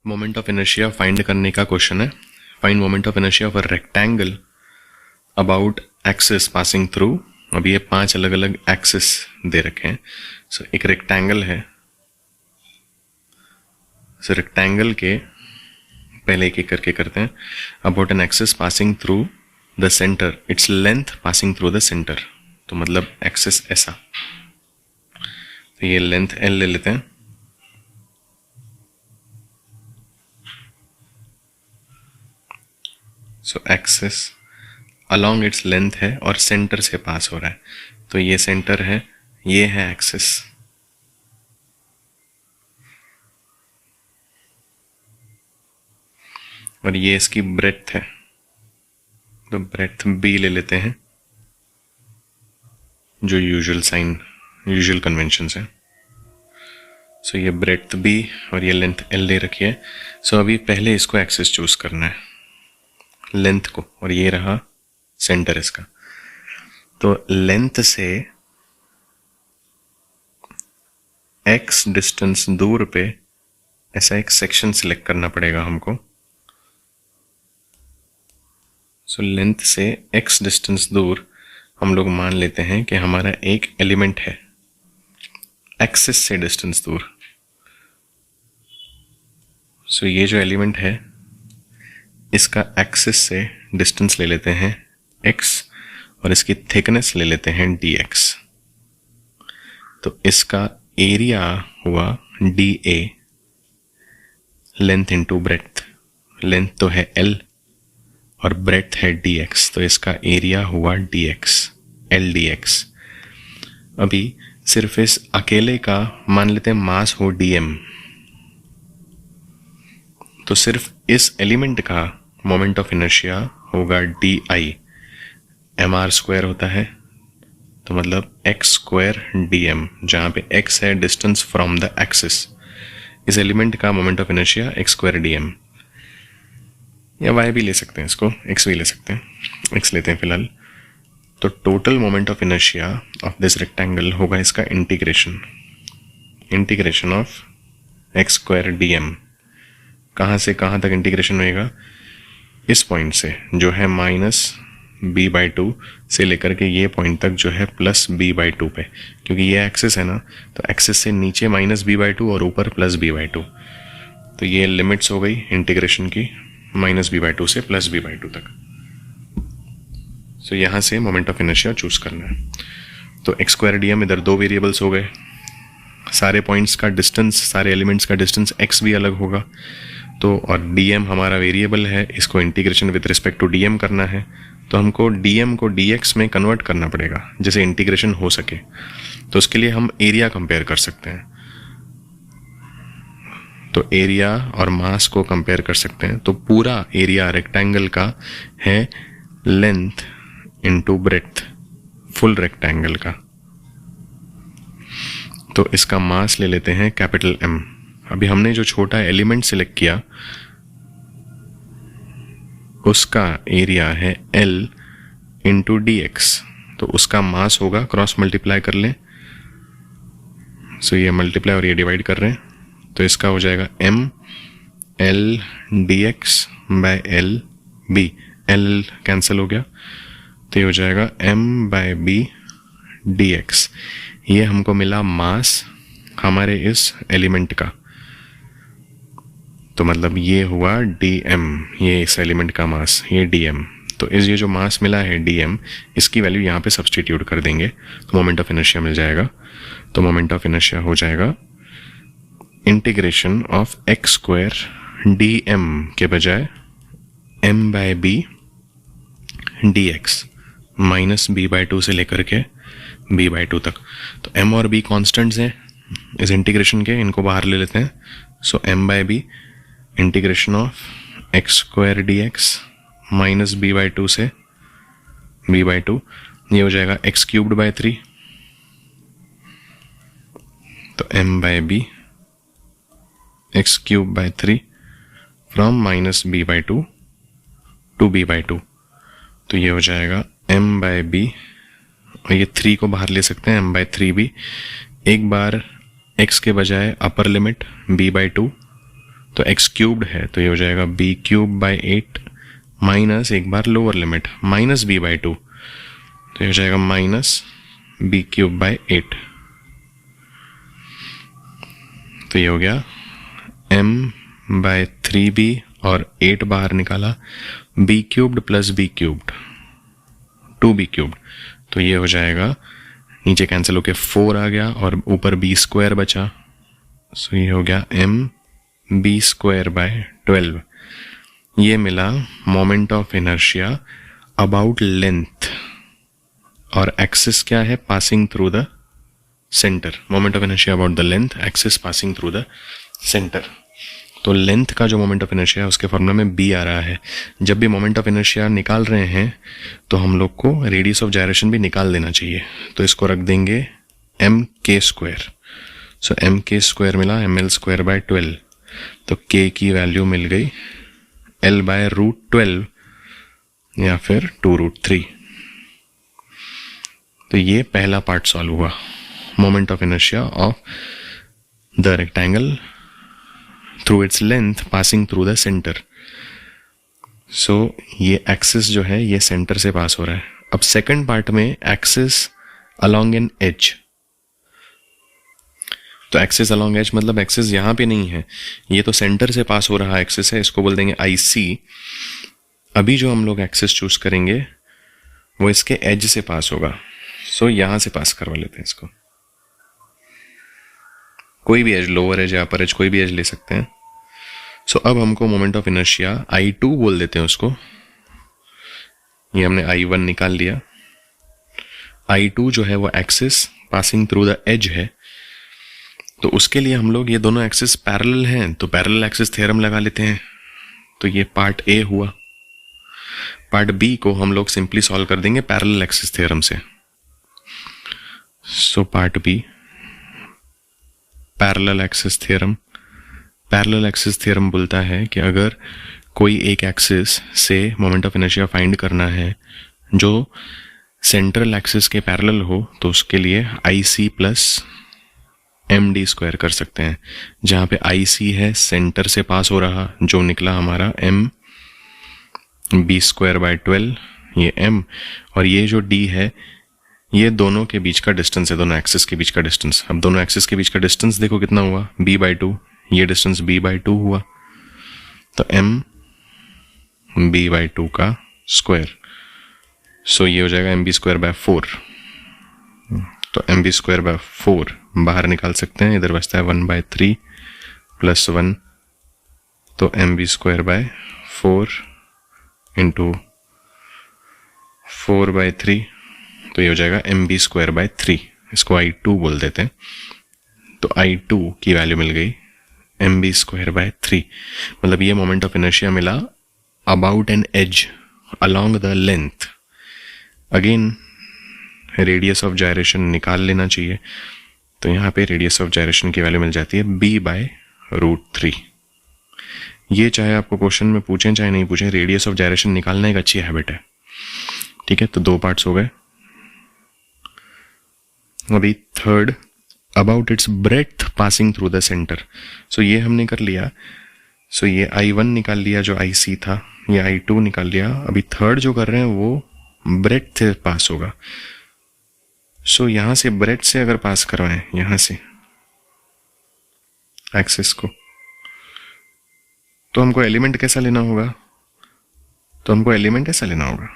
Moment of inertia find करने का question है. Find moment of inertia of a rectangle about axis passing through. अब ये 5 अलग अलग एक्सिस दे रखे हैं. सो एक रेक्टेंगल है. सो रेक्टेंगल के पहले एक एक करके करते हैं. About an axis passing through the centre, it's length passing through the centre. तो मतलब एक्सिस ऐसा, तो ये लेंथ एल ले लेते हैं. सो एक्सिस अलॉन्ग इट्स लेंथ है और सेंटर से पास हो रहा है. तो ये सेंटर है, ये है एक्सिस. और ये इसकी ब्रेड्थ है. तो ब्रेड्थ बी ले लेते हैं, जो यूजुअल कन्वेंशंस है. सो ये ब्रेड्थ बी और ये लेंथ एल ले रखी है. सो अभी पहले इसको एक्सिस चूज करना है, लेंथ को, और ये रहा सेंटर इसका. तो लेंथ से x डिस्टेंस दूर पे ऐसा एक सेक्शन सिलेक्ट करना पड़ेगा हमको. सो लेंथ से x डिस्टेंस दूर हम लोग मान लेते हैं कि हमारा एक एलिमेंट है एक्सिस से डिस्टेंस दूर. सो ये जो एलिमेंट है इसका एक्सिस से डिस्टेंस ले लेते हैं x और इसकी थिकनेस ले लेते हैं dx. तो इसका एरिया हुआ dA, length into breadth. Length तो है L और ब्रेड्थ है dx, तो इसका एरिया हुआ dx, Ldx. अभी सिर्फ इस अकेले का मान लेते हैं मास हो dm. तो सिर्फ इस एलिमेंट का मोमेंट ऑफ इनर्शिया होगा di. mr स्क्वायर होता है, तो मतलब x स्क्वायर dm, जहां पे x है डिस्टेंस फ्रॉम द एक्सिस. इस एलिमेंट का moment of inertia x square dm, या y भी ले सकते हैं, इसको x भी ले सकते हैं. x लेते हैं फिलहाल. तो total moment of inertia of this rectangle होगा इसका integration of x square dm. कहाँ से कहाँ तक इंटीग्रेशन होएगा? इस पॉइंट से जो है -b/2 से लेकर के ये पॉइंट तक जो है +b/2 पे, क्योंकि ये एक्सिस है ना, तो एक्सिस से नीचे -b/2 और ऊपर +b/2. तो ये लिमिट्स हो गई इंटीग्रेशन की, -b/2 से +b/2 तक. सो यहाँ से मोमेंट ऑफ इनर्शिया चूज करना है. तो x स्क्वायर dm इधर 2 वेरिएबल्स हो गए. सारे पॉइंट्स का डिस्टेंस, सारे एलिमेंट्स का डिस्टेंस x भी अलग होगा. तो और dm हमारा वेरिएबल है, इसको integration with respect to dm करना है. तो हमको dm को dx में कन्वर्ट करना पड़ेगा जैसे इंटीग्रेशन हो सके. तो उसके लिए हम एरिया कंपेयर कर सकते हैं. तो एरिया और मास को कंपेयर कर सकते हैं. तो पूरा एरिया रेक्टेंगल का है length into breadth, full rectangle का. तो इसका मास ले लेते हैं कैपिटल M. अभी हमने जो छोटा एलिमेंट सिलेक्ट किया उसका एरिया है L इंटू dx. तो उसका मास होगा, क्रॉस मल्टीप्लाई कर लें. सो ये मल्टीप्लाई और ये डिवाइड कर रहे हैं, तो इसका हो जाएगा m l dx by l b. l cancel हो गया, तो ये हो जाएगा m बाय b dx. ये हमको मिला मास हमारे इस एलिमेंट का. तो मतलब ये हुआ dm, ये इस एलिमेंट का मास, ये dm. तो इस ये जो मास मिला है dm, इसकी वैल्यू यहाँ पे सब्सटीट्यूट कर देंगे तो मोमेंट ऑफ इनर्शिया मिल जाएगा. तो मोमेंट ऑफ इनर्शिया हो जाएगा integration of x square dm के बजाय m/b dx, -b/2 से लेकर के b/2 तक. तो m और b कॉन्स्टेंट्स हैं इस इंटीग्रेशन के, इनको बाहर ले लेते हैं. सो m/b integration of x square dx -b/2 से b/2, ये हो जाएगा x³/3. तो m/b x³/3 from -b/2 to b/2. तो ये हो जाएगा m/b, और ये 3 को बाहर ले सकते हैं, m/3 भी. एक बार x के बजाय अपर लिमिट b/2, तो एक्स क्यूब्ड है तो ये हो जाएगा बी क्यूब बाई 8 माइनस एक बार lower limit minus b by 2, तो ये हो जाएगा माइनस बी क्यूब बाई 8। तो ये हो गया m बाय 3b और 8 बाहर निकाला, b cubed plus b cubed 2b cubed, तो ये हो जाएगा नीचे कैंसिल होके 4 आ गया और ऊपर b स्क्वायर बचा, सो ये हो गया m b स्क्वायर बाय 12। ये मिला moment of inertia about length, और एक्सिस क्या है, passing through the centre. Moment of inertia about the length, axis passing through the centre. तो लेंथ का जो मोमेंट ऑफ इनर्शिया है उसके फॉर्मूला में b आ रहा है। जब भी मोमेंट ऑफ इनर्शिया निकाल रहे हैं तो हम लोग को रेडियस ऑफ जायरेशन भी निकाल देना चाहिए, तो इसको रख देंगे m k स्क्वायर। सो m k स्क्वायर मिला ml स्क्वायर बाय 12, तो k की वैल्यू मिल गई l बाय रूट 12 या फिर 2√3। तो ये पहला पार्ट सॉल्व हुआ, moment of inertia of the rectangle through its length passing through the centre. So ये एक्सिस जो है ये सेंटर से पास हो रहा है। अब सेकंड पार्ट में एक्सिस अलोंग एन एज, तो एक्सिस अलोंग एज मतलब एक्सिस यहां पे नहीं है, ये तो सेंटर से पास हो रहा एक्सिस है, इसको बोल देंगे IC। अभी जो हम लोग एक्सिस चूज करेंगे वो इसके एज से पास होगा, सो यहां से पास करवा लेते हैं इसको। कोई भी एज, लोअर एज या अपर एज, कोई भी एज ले सकते हैं। सो अब हमको मोमेंट ऑफ इनर्शिया I2 बोल देते हैं उसको। ये हमने I1 निकाल लिया। I2 जो है वो axis passing through the edge है, तो उसके लिए हम लोग ये दोनों एक्सिस पैरेलल हैं तो पैरेलल एक्सिस थ्योरम लगा लेते हैं। तो ये पार्ट A हुआ। पार्ट B को हम लोग सिंपली सॉल्व कर देंगे पैरेलल एक्सिस थ्योरम से। So part B parallel axis theorem. Parallel axis theorem बोलता है कि अगर कोई एक एक्सिस से मोमेंट ऑफ इनर्शिया फाइंड करना है जो सेंट्रल एक्सिस के पैरेलल हो, तो उसके लिए IC प्लस MD स्क्वायर कर सकते हैं। जहाँ पे IC है सेंटर से पास हो रहा, जो निकला हमारा M B स्क्वायर बाय 12, ये M, और ये जो D है ये दोनों के बीच का डिस्टेंस है, दोनों एक्सिस के बीच का डिस्टेंस। अब दोनों एक्सिस के बीच का डिस्टेंस देखो कितना हुआ, b बाई 2, ये डिस्टेंस b बाई 2 हुआ, तो m b बाई 2 का स्क्वायर। सो ये हो जाएगा mb स्क्वायर बाय 4, तो mb स्क्वायर बाय 4 बाहर निकाल सकते हैं, इधर बचता है 1 बाय 3 प्लस 1, तो mb square by 4 into 4 by 3, तो ये हो जाएगा mb स्क्वायर बाय 3, इसको I2 बोल देते हैं। तो I2 की वैल्यू मिल गई mb स्क्वायर बाय 3, मतलब ये मोमेंट ऑफ इनर्शिया मिला about an edge along the length. Again radius of gyration निकाल लेना चाहिए, तो यहाँ पे रेडियस ऑफ जायरेशन की वैल्यू मिल जाती है b बाय √3। ये चाहे आपको क्वेश्चन में पूछें चाहे नहीं पूछें, रेडियस ऑफ जायरेशन निकालना एक अच्छी हैबिट है। ठीक है, तो दो पार्ट्स हो गए। अभी third, about its breadth passing through the centre. So ये हमने कर लिया। सो ये I1 निकाल लिया जो IC था, ये I2 निकाल लिया। अभी थर्ड जो कर रहे हैं वो ब्रेड्थ से पास होगा। सो यहां से ब्रेड्थ से अगर पास करवाएं यहां से एक्सिस को, तो हमको एलिमेंट कैसा लेना होगा, तो हमको एलिमेंट ऐसा लेना होगा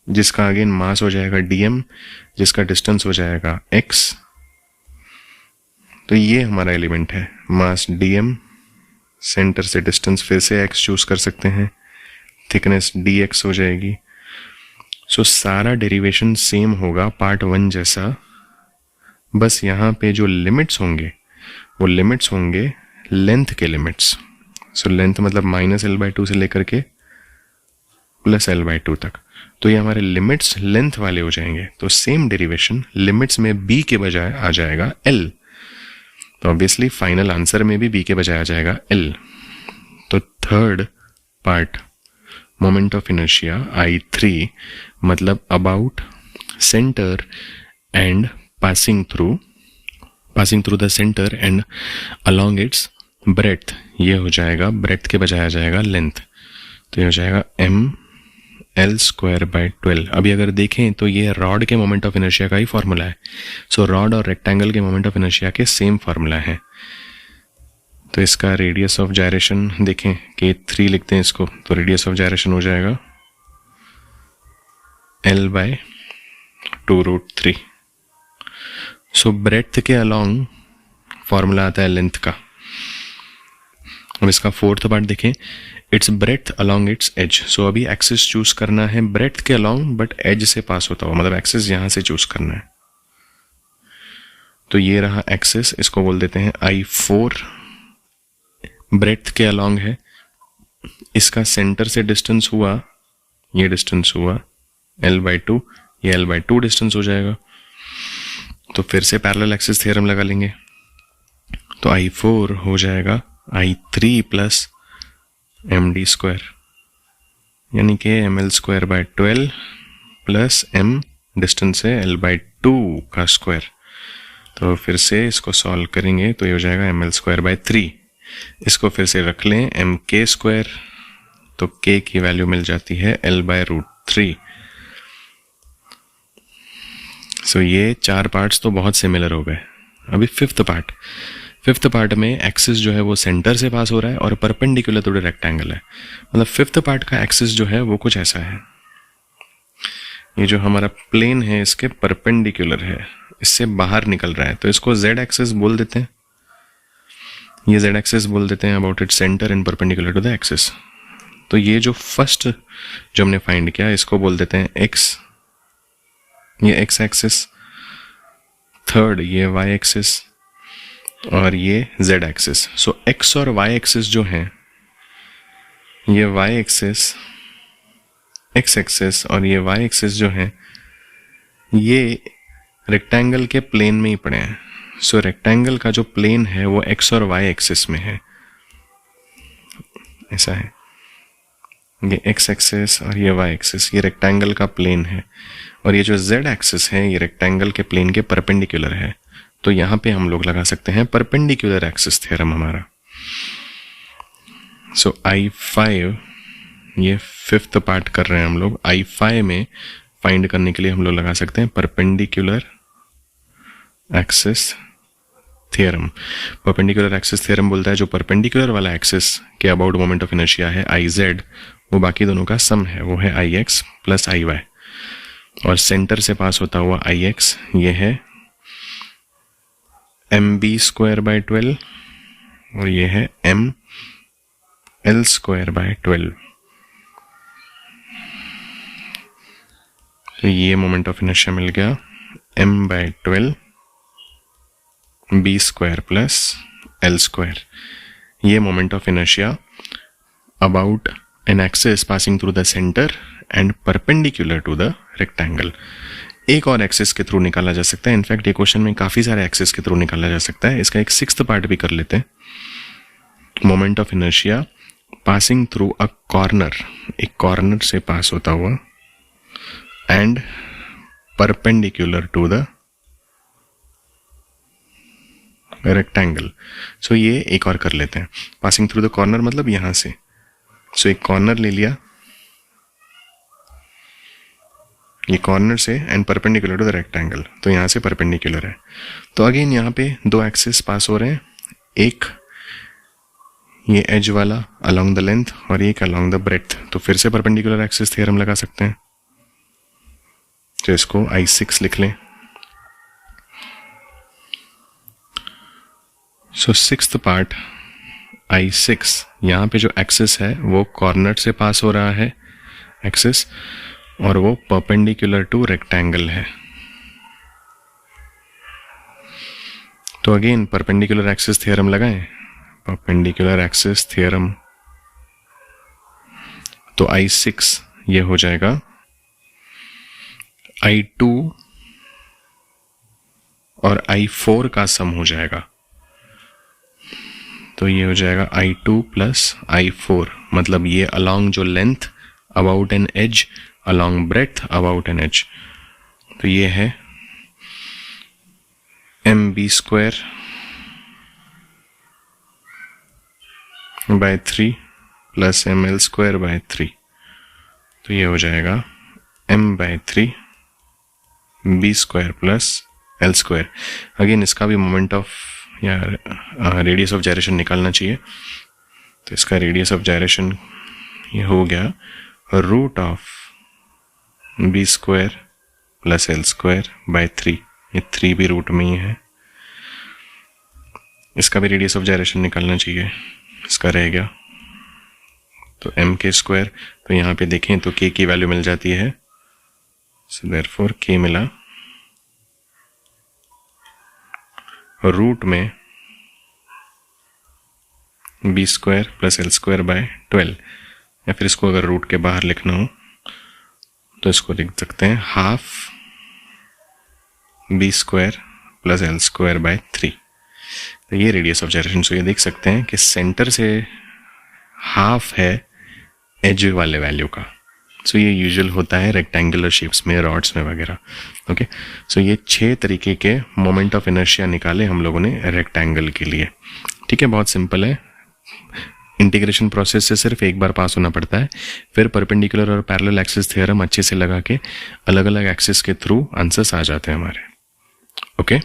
जिसका अगेन मास हो जाएगा dm, जिसका डिस्टेंस हो जाएगा x। तो ये हमारा एलिमेंट है, मास dm, सेंटर से डिस्टेंस फिर से x चूज कर सकते हैं, थिकनेस dx हो जाएगी। सो सारा डेरिवेशन सेम होगा पार्ट 1 जैसा, बस यहाँ पे जो लिमिट्स होंगे वो लिमिट्स होंगे लेंथ के लिमिट्स। सो लेंथ मतलब -l/2 से लेकर के +l/2 तक, तो ये हमारे लिमिट्स लेंथ वाले हो जाएंगे। तो सेम डेरिवेशन लिमिट्स में b के बजाय आ जाएगा l, तो ऑब्वियसली फाइनल आंसर में भी b के बजाय आ जाएगा l। तो third part moment of inertia I3 मतलब about centre and passing through the centre and along it's breadth, ये हो जाएगा ब्रेड्थ के बजाय आ जाएगा लेंथ, तो ये हो जाएगा ml²/12। अभी अगर देखें तो ये रॉड के मोमेंट ऑफ इनर्शिया का ही फॉर्मूला है। सो रॉड और रेक्टेंगल के मोमेंट ऑफ इनर्शिया के सेम फार्मूला है। तो इसका रेडियस ऑफ जायरेशन देखें कि 3 लिखते हैं इसको, तो रेडियस ऑफ जायरेशन हो जाएगा L/2√3। सो ब्रेड्थ के अलोंग फॉर्मूला आता है लेंथ का। अब इसका फोर्थ पार्ट देखें, its breadth along its edge. So अभी एक्सिस चूज करना है ब्रेड्थ के अलोंग बट एज से पास होता हुआ, मतलब एक्सिस यहां से चूज करना है। तो ये रहा एक्सिस, इसको बोल देते हैं I4, ब्रेड्थ के अलोंग है। इसका सेंटर से डिस्टेंस हुआ, ये डिस्टेंस हुआ L/2, ये L/2 डिस्टेंस हो जाएगा। तो फिर से पैरेलल एक्सिस थ्योरम लगा लेंगे, तो I4 हो जाएगा I3 + md², यानी कि ml²/12 + m डिस्टेंस है L/2 का स्क्वायर। तो फिर से इसको सॉल्व करेंगे तो ये हो जाएगा ml²/3। इसको फिर से रख लें mk², तो k की वैल्यू मिल जाती है L/√3। सो ये 4 पार्ट्स तो बहुत सिमिलर हो गए। अभी फिफ्थ पार्ट में एक्सिस जो है वो सेंटर से पास हो रहा है और परपेंडिकुलर टू द रेक्टेंगल है। मतलब फिफ्थ पार्ट का एक्सिस जो है वो कुछ ऐसा है, ये जो हमारा प्लेन है इसके परपेंडिकुलर है, इससे बाहर निकल रहा है, तो इसको z एक्सिस बोल देते हैं। ये z एक्सिस बोल देते हैं about its centre and perpendicular to the axis. तो ये जो फर्स्ट जो हमने फाइंड किया इसको बोल देते हैं x, ये x एक्सिस, थर्ड ये y एक्सिस और ये z एक्सिस। सो x और y एक्सिस जो है, ये y एक्सिस, x एक्सिस और ये y एक्सिस जो है, ये रेक्टेंगल के प्लेन में ही पड़े हैं। सो रेक्टेंगल का जो प्लेन है वो x और y एक्सिस में है, ऐसा है। ये x एक्सिस और ये y एक्सिस, ये रेक्टेंगल का प्लेन है, और ये जो z एक्सिस है ये रेक्टेंगल के प्लेन के परपेंडिकुलर है। तो यहां पे हम लोग लगा सकते हैं परपेंडिकुलर एक्सिस थ्योरम हमारा। सो I5, ये फिफ्थ पार्ट कर रहे हैं हम लोग। I5 में फाइंड करने के लिए हम लोग लगा सकते हैं perpendicular axis theorem. Perpendicular axis theorem बोलता है जो परपेंडिकुलर वाला एक्सिस के अबाउट मोमेंट ऑफ इनर्शिया है IZ, वो बाकी दोनों का सम है, वो है IX + IY, और सेंटर से पास होता हुआ IX ये है mb²/12 और ये है ml²/12। तो ये मोमेंट ऑफ इनर्शिया मिल गया m/12 b² + l²। ये moment of inertia about an axis passing through the centre and perpendicular to the rectangle. एक और एक्सिस के थ्रू निकाला जा सकता है। इनफैक्ट ये क्वेश्चन में काफी सारे एक्सिस के थ्रू निकाला जा सकता है। इसका एक सिक्स्थ पार्ट भी कर लेते हैं। Moment of inertia passing through a corner, एक कॉर्नर से पास होता हुआ and perpendicular to the rectangle. So ये एक और कर लेते हैं। पासिंग थ्रू द कॉर्नर मतलब यहां से, सो एक कॉर्नर ले लिया, ये कॉर्नर से and perpendicular to the rectangle, तो यहां से परपेंडिकुलर है। तो अगेन यहां पे दो एक्सिस पास हो रहे हैं, एक ये एज वाला अलोंग द लेंथ और एक अलोंग द ब्रेड्थ। तो फिर से परपेंडिकुलर एक्सिस थ्योरम लगा सकते हैं। तो इसको I6 लिख लें। सो सिक्स्थ पार्ट I6, यहां पे जो एक्सिस है वो कॉर्नर से पास हो रहा है एक्सिस, और वो परपेंडिकुलर टू रेक्टेंगल है। तो अगेन परपेंडिकुलर एक्सिस थ्योरम लगाएं, परपेंडिकुलर एक्सिस थ्योरम। तो I6 ये हो जाएगा I2 और I4 का सम हो जाएगा, तो ये हो जाएगा I2 + I4, मतलब ये अलोंग जो length about an edge, along breadth about an edge, तो ये है mb² by 3 plus M L square by 3, तो ये हो जाएगा m by 3 B square plus L square. Again इसका भी मोमेंट ऑफ या रेडियस ऑफ जायरेशन निकालना चाहिए, तो इसका रेडियस ऑफ जायरेशन ये हो गया root of B square plus L square by 3, ये 3 भी रूट में ही है। इसका भी रेडियस ऑफ जायरेशन निकालना चाहिए, इसका रह गया तो m के स्क्वायर, तो यहाँ पे देखें तो k की वैल्यू मिल जाती है, सो देयरफॉर k मिला रूट में B square plus L square by 12, या फिर इसको अगर रूट के बाहर लिखना हो तो इसको लिख सकते हैं half B square plus L square by 3। तो ये रेडियस ऑफ जायरेशन। सो ये देख सकते हैं कि सेंटर से हाफ है एज वाले वैल्यू का। सो ये यूजुअल होता है रेक्टेंगुलर शेप्स में, रॉड्स में वगैरह। ओके, सो ये 6 तरीके के मोमेंट ऑफ इनर्शिया निकाले हम लोगों ने रेक्टेंगल के लिए। ठीक है, बहुत सिंपल है। इंटीग्रेशन प्रोसेस से सिर्फ एक बार पास होना पड़ता है, फिर परपेंडिकुलर और पैरेलल एक्सिस थ्योरम अच्छे से लगा के अलग अलग एक्सिस के थ्रू आंसर्स आ जाते हैं हमारे। ओके।